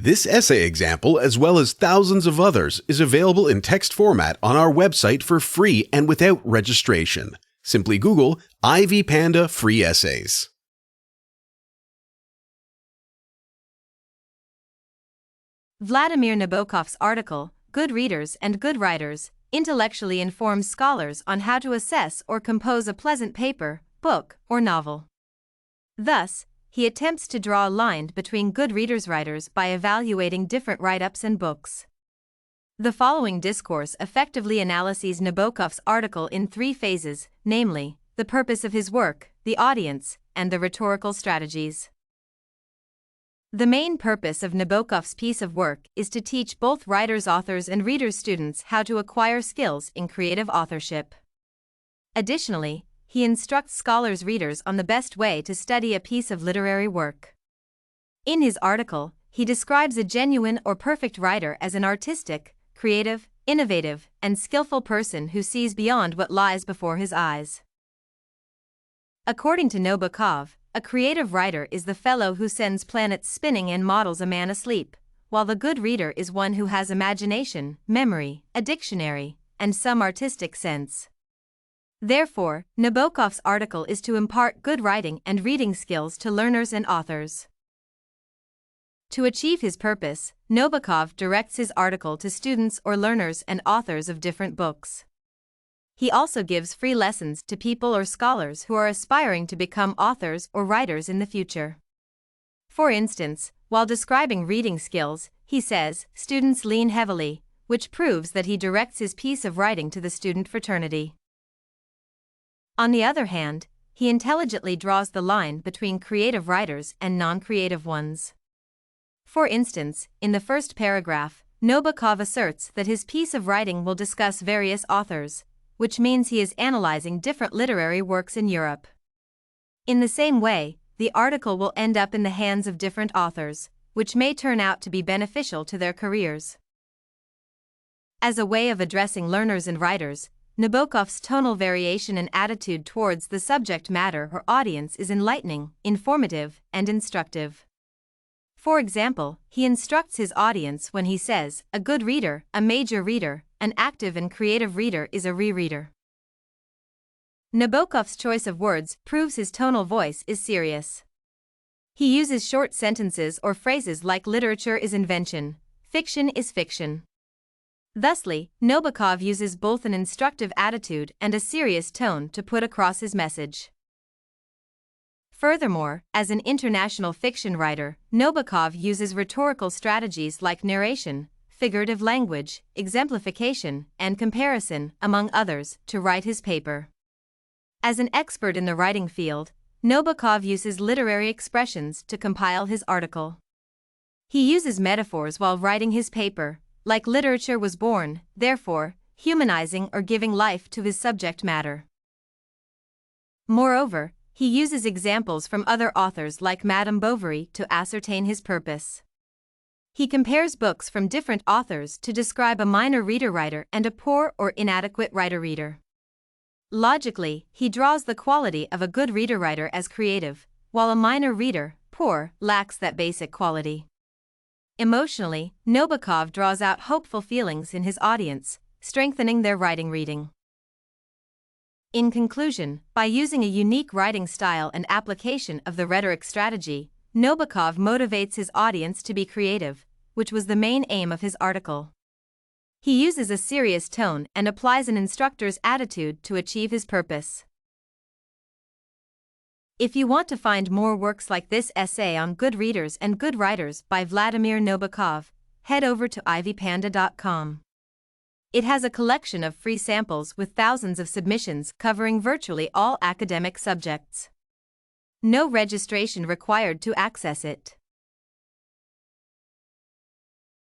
This essay example, as well as thousands of others, is available in text format on our website for free and without registration. Simply Google Ivy Panda Free Essays. Vladimir Nabokov's article, Good Readers and Good Writers, intellectually informs scholars on how to assess or compose a pleasant paper, book, or novel. Thus, he attempts to draw a line between good readers-writers by evaluating different write-ups and books. The following discourse effectively analyses Nabokov's article in three phases, namely, the purpose of his work, the audience, and the rhetorical strategies. The main purpose of Nabokov's piece of work is to teach both writers, authors, and readers students how to acquire skills in creative authorship. Additionally, he instructs scholars readers on the best way to study a piece of literary work. In his article, he describes a genuine or perfect writer as an artistic, creative, innovative, and skillful person who sees beyond what lies before his eyes. According to Nabokov, a creative writer is the fellow who sends planets spinning and models a man asleep, while the good reader is one who has imagination, memory, a dictionary, and some artistic sense. Therefore, Nabokov's article is to impart good writing and reading skills to learners and authors. To achieve his purpose, Nabokov directs his article to students or learners and authors of different books. He also gives free lessons to people or scholars who are aspiring to become authors or writers in the future. For instance, while describing reading skills, he says, students lean heavily, which proves that he directs his piece of writing to the student fraternity. On the other hand, he intelligently draws the line between creative writers and non-creative ones. For instance, in the first paragraph, Nabokov asserts that his piece of writing will discuss various authors, which means he is analyzing different literary works in Europe. In the same way, the article will end up in the hands of different authors, which may turn out to be beneficial to their careers. As a way of addressing learners and writers, Nabokov's tonal variation and attitude towards the subject matter or audience is enlightening, informative, and instructive. For example, he instructs his audience when he says, a good reader, a major reader, an active and creative reader is a rereader. Nabokov's choice of words proves his tonal voice is serious. He uses short sentences or phrases like literature is invention, fiction is fiction. Thusly, Nabokov uses both an instructive attitude and a serious tone to put across his message. Furthermore, as an international fiction writer, Nabokov uses rhetorical strategies like narration, figurative language, exemplification, and comparison, among others, to write his paper. As an expert in the writing field, Nabokov uses literary expressions to compile his article. He uses metaphors while writing his paper, like literature was born, therefore, humanizing or giving life to his subject matter. Moreover, he uses examples from other authors like Madame Bovary to ascertain his purpose. He compares books from different authors to describe a minor reader-writer and a poor or inadequate writer-reader. Logically, he draws the quality of a good reader-writer as creative, while a minor reader, poor, lacks that basic quality. Emotionally, Nabokov draws out hopeful feelings in his audience, strengthening their writing reading. In conclusion, by using a unique writing style and application of the rhetoric strategy, Nabokov motivates his audience to be creative, which was the main aim of his article. He uses a serious tone and applies an instructor's attitude to achieve his purpose. If you want to find more works like this essay on Good Readers and Good Writers by Vladimir Nabokov, head over to ivypanda.com. It has a collection of free samples with thousands of submissions covering virtually all academic subjects. No registration required to access it.